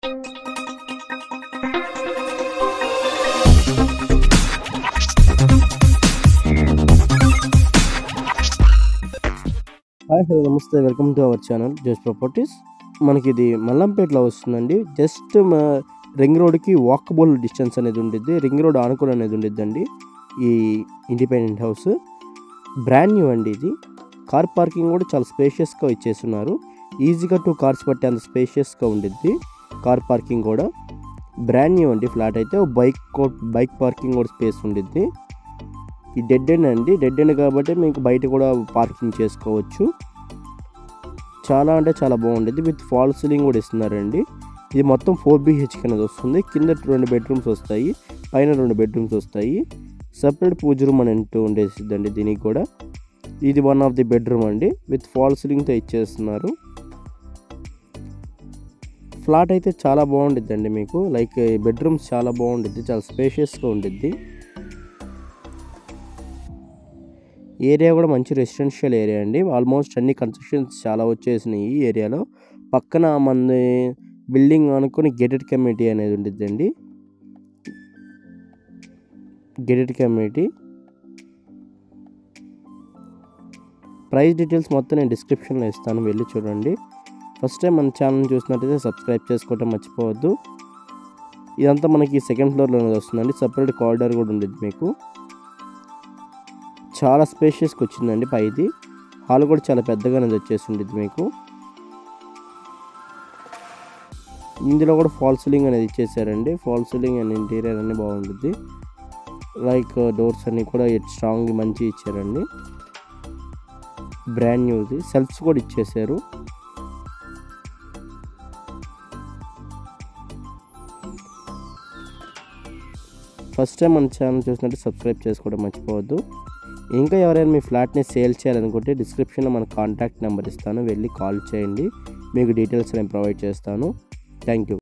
Hi hello నమస్తే, welcome to our channel జోష్ properties. మనకి ఇది మల్లంపేటలో వస్తుందండి. జస్ట్ రింగ్ రోడ్కి వాకబుల్ డిస్టెన్స్ అనేది ఉండిద్ది. రింగ్ రోడ్ ఆనుకూల అనేది ఉండిద్దండి ఈ ఇండిపెండెంట్ హౌస్. బ్రాండ్ న్యూ అండి ఇది. కార్ పార్కింగ్ కూడా చాలా స్పేషియస్గా ఇచ్చేస్తున్నారు. ఈజీగా 2 కార్స్ పట్టే అంత స్పేషియస్గా ఉండిద్ది. కార్ పార్కింగ్ కూడా బ్రాండ్ న్యూ అండి. ఫ్లాట్ అయితే బైక్ పార్కింగ్ కూడా స్పేస్ ఉండిద్ది. ఈ డెడ్ ఎండ్ అండి. డెడ్ ఎండ్ కాబట్టి మీకు బయట కూడా పార్కింగ్ చేసుకోవచ్చు. చాలా అంటే చాలా బాగుండేది. విత్ ఫాల్ సీలింగ్ కూడా ఇస్తున్నారండి. ఇది మొత్తం 4 BHK అనేది వస్తుంది. కింద 2 బెడ్రూమ్స్ వస్తాయి, పైన 2 బెడ్రూమ్స్ వస్తాయి. సపరేట్ పూజ రూమ్ అని అంటూ ఉండేసిద్దండి దీనికి కూడా. ఇది వన్ ఆఫ్ ది బెడ్రూమ్ అండి. విత్ ఫాల్ సీలింగ్తో ఇచ్చేస్తున్నారు. ఫ్లాట్ అయితే చాలా బాగుండిద్దండి మీకు. లైక్ బెడ్రూమ్స్ చాలా బాగుండిద్ది, చాలా స్పేషియస్గా ఉండిద్ది. ఏరియా కూడా మంచి రెసిడెన్షియల్ ఏరియా అండి. ఆల్మోస్ట్ అన్ని కన్స్ట్రక్షన్స్ చాలా వచ్చేసినాయి ఈ ఏరియాలో. పక్కన మన బిల్డింగ్ అనుకుని గేటెడ్ కమ్యూనిటీ అనేది ఉండిద్దండి. గేటెడ్ కమ్యూనిటీ ప్రైస్ డీటెయిల్స్ మొత్తం నేను డిస్క్రిప్షన్లో ఇస్తాను, వెళ్ళి చూడండి. ఫస్ట్ టైం మన ఛానల్ చూసినట్టయితే సబ్స్క్రైబ్ చేసుకోవటం మర్చిపోవద్దు. ఇదంతా మనకి సెకండ్ ఫ్లోర్లో వస్తుందండి. సపరేట్ కారిడార్ కూడా ఉండిద్ది మీకు. చాలా స్పేషియస్గా వచ్చిందండి పైది. హాల్ కూడా చాలా పెద్దగా అనేది వచ్చేసి ఉండిద్ది మీకు. ఇందులో కూడా ఫాల్ సీలింగ్ అనేది ఇచ్చేసారండి. ఫాల్ సీలింగ్ అండ్ ఇంటీరియర్ అన్నీ బాగుంటుంది. లైక్ డోర్స్ అన్నీ కూడా స్ట్రాంగ్ మంచి ఇచ్చారండి. బ్రాండ్ న్యూది. సెల్ఫ్స్ కూడా ఇచ్చేసారు. ఫస్ట్ టైం మన ఛానల్ చూసినట్టు సబ్స్క్రైబ్ చేసుకోవడం మర్చిపోవద్దు. ఇంకా ఎవరైనా మీ ఫ్లాట్ని సేల్ చేయాలనుకుంటే డిస్క్రిప్షన్లో మన కాంటాక్ట్ నెంబర్ ఇస్తాను, వెళ్ళి కాల్ చేయండి. మీకు డీటెయిల్స్ నేను ప్రొవైడ్ చేస్తాను. Thank you.